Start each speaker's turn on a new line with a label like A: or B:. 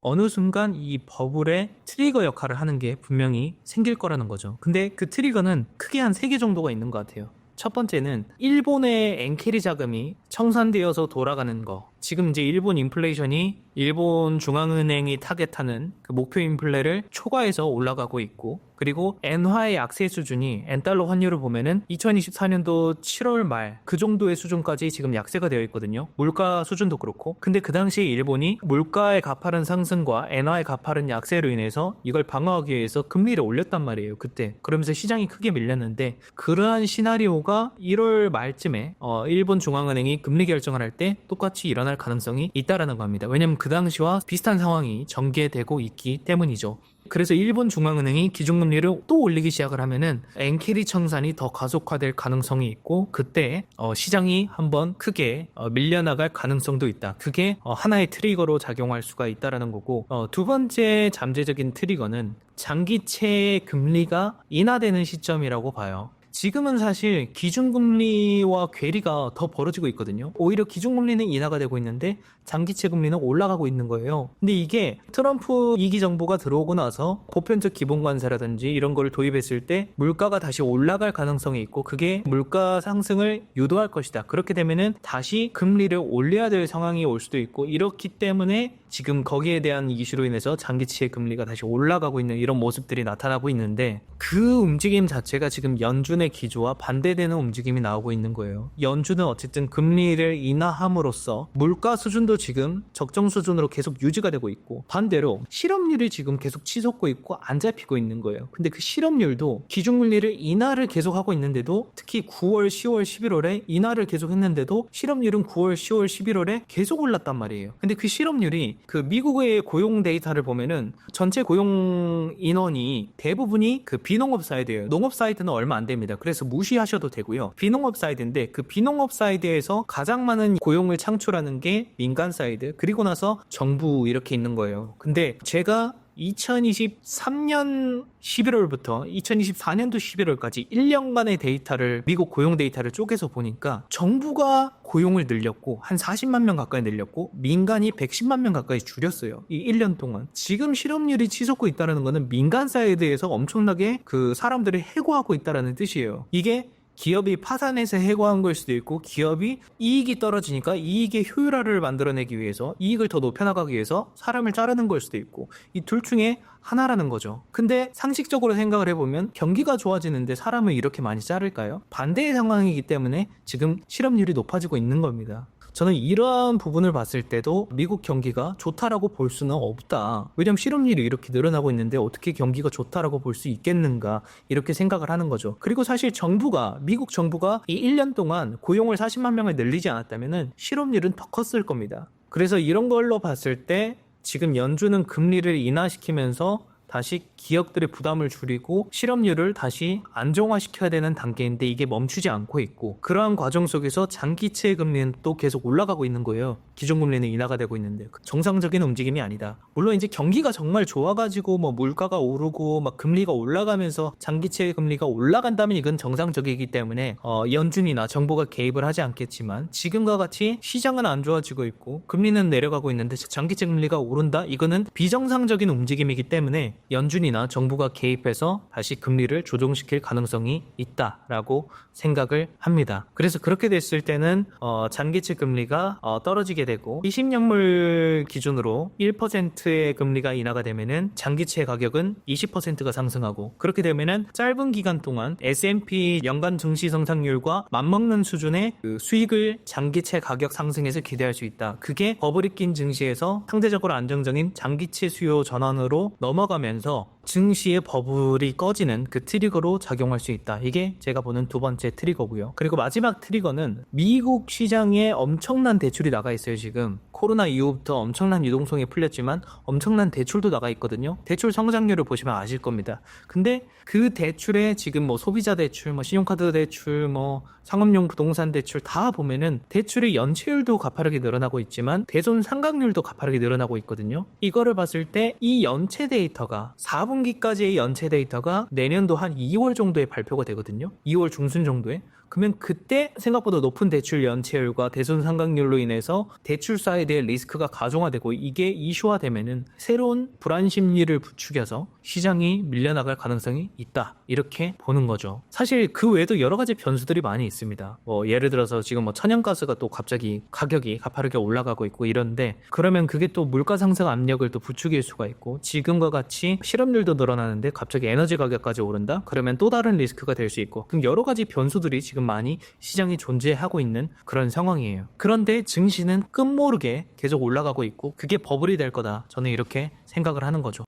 A: 어느 순간 이 버블의 트리거 역할을 하는 게 분명히 생길 거라는 거죠. 근데 그 트리거는 크게 한 3개 정도가 있는 것 같아요. 첫 번째는 일본의 엔캐리 자금이 청산되어서 돌아가는 거. 지금 이제 일본 인플레이션이 일본 중앙은행이 타겟하는 그 목표 인플레를 초과해서 올라가고 있고, 그리고 엔화의 약세 수준이 엔달러 환율을 보면은 2024년도 7월 말 그 정도의 수준까지 지금 약세가 되어 있거든요. 물가 수준도 그렇고. 근데 그 당시에 일본이 물가의 가파른 상승과 엔화의 가파른 약세로 인해서 이걸 방어하기 위해서 금리를 올렸단 말이에요. 그때. 그러면서 시장이 크게 밀렸는데, 그러한 시나리오가 1월 말쯤에 일본 중앙은행이 금리 결정을 할 때 똑같이 일어날 가능성이 있다라는 겁니다. 왜냐면 그 당시와 비슷한 상황이 전개되고 있기 때문이죠. 그래서 일본 중앙은행이 기준금리를 또 올리기 시작을 하면은 엔캐리 청산이 더 가속화될 가능성이 있고, 그때 시장이 한번 크게 밀려나갈 가능성도 있다. 그게 하나의 트리거로 작용할 수가 있다라는 거고, 두 번째 잠재적인 트리거는 장기채 금리가 인하되는 시점이라고 봐요. 지금은 사실 기준금리와 괴리가 더 벌어지고 있거든요. 오히려 기준금리는 인하가 되고 있는데 장기채 금리는 올라가고 있는 거예요. 근데 이게 트럼프 2기 정부가 들어오고 나서 보편적 기본관세라든지 이런 걸 도입했을 때 물가가 다시 올라갈 가능성이 있고, 그게 물가 상승을 유도할 것이다. 그렇게 되면은 다시 금리를 올려야 될 상황이 올 수도 있고, 이렇기 때문에 지금 거기에 대한 이슈로 인해서 장기채 금리가 다시 올라가고 있는 이런 모습들이 나타나고 있는데, 그 움직임 자체가 지금 연준의 기조와 반대되는 움직임이 나오고 있는 거예요. 연준은 어쨌든 금리를 인하함으로써 물가 수준도 지금 적정 수준으로 계속 유지가 되고 있고, 반대로 실업률이 지금 계속 치솟고 있고 안 잡히고 있는 거예요. 근데 그 실업률도 기준금리를 인하를 계속하고 있는데도, 특히 9월, 10월, 11월에 인하를 계속 했는데도 실업률은 9월, 10월, 11월에 계속 올랐단 말이에요. 근데 그 실업률이 그 미국의 고용 데이터를 보면은 전체 고용 인원이 대부분이 그 비농업 사이드예요. 농업 사이드는 얼마 안 됩니다. 그래서 무시하셔도 되고요. 비농업 사이드인데, 그 비농업 사이드에서 가장 많은 고용을 창출하는 게 민간 사이드, 그리고 나서 정부, 이렇게 있는 거예요. 근데 제가 2023년 11월부터 2024년도 11월까지 1년간의 데이터를, 미국 고용 데이터를 쪼개서 보니까 정부가 고용을 늘렸고 한 40만 명 가까이 늘렸고 민간이 110만 명 가까이 줄였어요. 이 1년 동안. 지금 실업률이 치솟고 있다는 거는 민간 사이드에서 엄청나게 그 사람들을 해고하고 있다는 뜻이에요. 이게 기업이 파산해서 해고한 걸 수도 있고, 기업이 이익이 떨어지니까 이익의 효율화를 만들어내기 위해서, 이익을 더 높여나가기 위해서 사람을 자르는 걸 수도 있고, 이 둘 중에 하나라는 거죠. 근데 상식적으로 생각을 해보면 경기가 좋아지는데 사람을 이렇게 많이 자를까요? 반대의 상황이기 때문에 지금 실업률이 높아지고 있는 겁니다. 저는 이러한 부분을 봤을 때도 미국 경기가 좋다라고 볼 수는 없다. 왜냐면 실업률이 이렇게 늘어나고 있는데 어떻게 경기가 좋다라고 볼 수 있겠는가, 이렇게 생각을 하는 거죠. 그리고 사실 미국 정부가 이 1년 동안 고용을 40만 명을 늘리지 않았다면 실업률은 더 컸을 겁니다. 그래서 이런 걸로 봤을 때 지금 연준은 금리를 인하시키면서 다시 기업들의 부담을 줄이고 실업률을 다시 안정화시켜야 되는 단계인데, 이게 멈추지 않고 있고, 그러한 과정 속에서 장기채 금리는 또 계속 올라가고 있는 거예요. 기존금리는 인하가 되고 있는데 정상적인 움직임이 아니다. 물론 이제 경기가 정말 좋아가지고 뭐 물가가 오르고 막 금리가 올라가면서 장기채 금리가 올라간다면 이건 정상적이기 때문에 연준이나 정부가 개입을 하지 않겠지만, 지금과 같이 시장은 안 좋아지고 있고 금리는 내려가고 있는데 장기채 금리가 오른다? 이거는 비정상적인 움직임이기 때문에 연준이나 정부가 개입해서 다시 금리를 조정시킬 가능성이 있다라고 생각을 합니다. 그래서 그렇게 됐을 때는 장기채 금리가 떨어지게 되고, 20년물 기준으로 1%의 금리가 인하가 되면은 장기채 가격은 20%가 상승하고, 그렇게 되면은 짧은 기간 동안 S&P 연간 증시 성장률과 맞먹는 수준의 그 수익을 장기채 가격 상승에서 기대할 수 있다. 그게 버블이 낀 증시에서 상대적으로 안정적인 장기채 수요 전환으로 넘어가면서 증시의 버블이 꺼지는 그 트리거로 작용할 수 있다. 이게 제가 보는 두 번째 트리거고요. 그리고 마지막 트리거는 미국 시장에 엄청난 대출이 나가 있어요. 지금 코로나 이후부터 엄청난 유동성이 풀렸지만 엄청난 대출도 나가 있거든요. 대출 성장률을 보시면 아실 겁니다. 근데 그 대출에 지금 뭐 소비자 대출, 뭐 신용카드 대출, 뭐 상업용 부동산 대출 다 보면은 대출의 연체율도 가파르게 늘어나고 있지만 대손 상각률도 가파르게 늘어나고 있거든요. 이거를 봤을 때 이 연체 데이터가 4분기까지의 연체 데이터가 내년도 한 2월 정도에 발표가 되거든요. 2월 중순 정도에. 그러면 그때 생각보다 높은 대출 연체율과 대손 상각률로 인해서 대출사에 대한 리스크가 가중화되고 이게 이슈화되면은 새로운 불안 심리를 부추겨서 시장이 밀려나갈 가능성이 있다. 이렇게 보는 거죠. 사실 그 외에도 여러 가지 변수들이 많이 있습니다. 예를 들어서 지금 천연가스가 또 갑자기 가격이 가파르게 올라가고 있고 이런데 그러면 그게 또 물가 상승 압력을 또 부추길 수가 있고 지금과 같이 실업률도 늘어나는데 갑자기 에너지 가격까지 오른다? 그러면 또 다른 리스크가 될 수 있고 그럼 여러 가지 변수들이 지금 많이 시장에 존재하고 있는 그런 상황이에요. 그런데 증시는 끝모르게 계속 올라가고 있고 그게 버블이 될 거다. 저는 이렇게 생각을 하는 거죠.